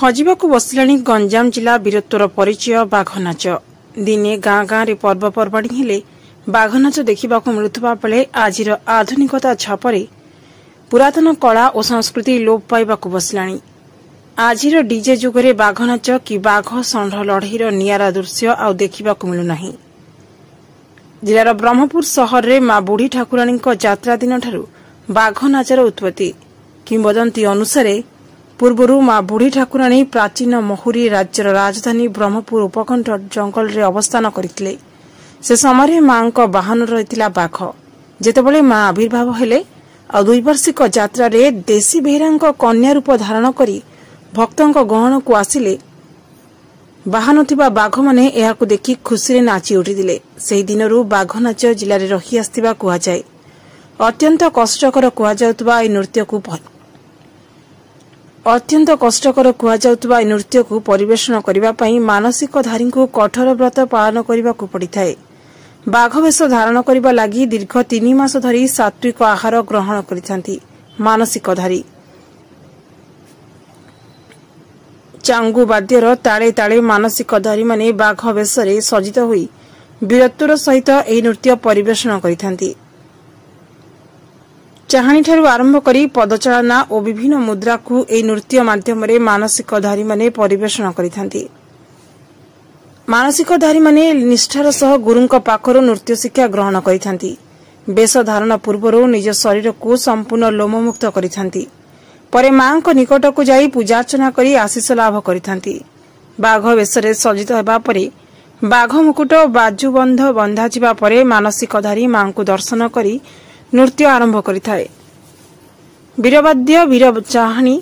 हजिबाकु बसिलाणी गंजाम जिला वीरत्वर परिचय बाघ नाच। दिने गाँ गाँ रे पर्वपर्वाणी हेले बाघ नाच देखिबाकु मिलुथबा बेले आजिर आधुनिकता छापरे पुरातन कला और संस्कृति लोप पाइबाकु बसिलाणी। आजिर डीजे जुगरे बाघ नाच कि बाघ षंढ लड़ईर नियारा दृश्य आउ देखिबाकु मिलुनाही। जिलार ब्रह्मपुर सहर रे मां बुढ़ी ठाकुराणी यात्रा दिन ठारू बाघ नाचर उत्पत्ति। किंवदंती अनुसारे पूर्वरु मां बुढ़ी ठाकुराणी प्राचीन महुरी राज्यर राजधानी ब्रह्मपुर उपकंठ जंगल रे अवस्थान करथिले। से समय मां बाहन रहितिला बाघ। जेतेबेले मां आविर्भाव हेले आ 2 वार्षिक यात्रा रे देशी बेहरा कन्या रूप धारण करी भक्तों गहन को आसिले बाहन थिबा बाघ माने एहाकु देखि खुशी नाची उठिदिले। सेही दिनरु बाघ नाच जिले में रही आस्थिबा कुहा जाय। अत्यंत कष्टकर कुहा जाउतबा ए नृत्य को परिवेषण करबा पई मानसिक धारी को कठोर व्रत पालन करबाकू पड़िथाय। बाघ वेश धारण करबा लागि दीर्घ 3 मास धरी सात्विक आहार ग्रहण करिथांती मानसिक धारी। चांगु वाद्यर ताले ताले मानसिक धारी माने बाघ वेशरे सज्जित होई वीरत्वर सहित एही नृत्य परिवेषण करिथांती। चाहाणी ठारू आरंभ करी पदचालना और विभिन्न मुद्रा को एही नृत्य माध्यम मानसिक धारी माने परिवेषण करिथांती। मानसिक धारी माने निष्ठार सह गुरुंक पाखरु नृत्य शिक्षा ग्रहण करिथांती। वेश धारण पूर्वरु निज शरीर को संपूर्ण लोममुक्त करिथांती। परे मां को निकट को जाई पूजार्चना करी आशीष लाभ करिथांती। बाघ वेशरे सज्जित हेबा परे बाघ मुकुट बाजुबंध बंधा जिबा परे मानसिक धारी मां को दर्शन करी नृत्य आरंभ करिथाए। वीरवाद्य वीर चाहाणी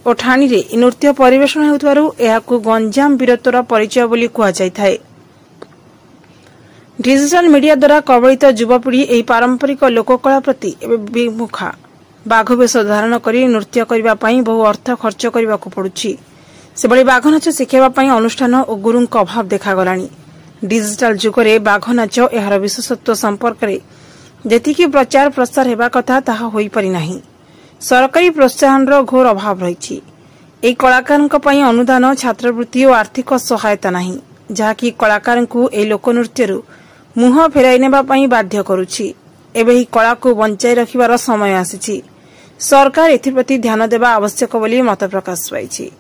और ठाणी रे नृत्य परिवेषण हेउथबारु एहाकु गंजाम वीरत्वर परिचय बोली कुहा जायथाए। डिजिटल मीडिया द्वारा कबलित युवपीढ़ी एही पारंपरिक लोककला प्रति विमुखा। बाघ वेश धारण करी नृत्य करबा पई बहु अर्थ खर्च करबाकू पड़ुछि। सेबळे बाघ नाच शिखेबा पई अनुष्ठान और गुरुंक अभाव देखागलानी। डिजिटल जुगरे बाघ नाच एहार विशेषत्व संपर्क रे जेतिकी प्रचार प्रसार हेबा कथा ताहा होई परि नाही। सरकारी प्रोत्साहन रो घोर अभाव रहिछि। ए कलाकारनक पई अनुदान छात्रवृत्ति और आर्थिक सहायता नाही, जाकी कलाकारनकु ए लोकनृत्यरु मुह फेराई नेबा पई बाध्य करूछि। एबे ही कला को बंचाई रखिबार समय आसीछि। सरकार एथिप्रति ध्यान देबा आवश्यक बोली मत प्रकाश पाइछि।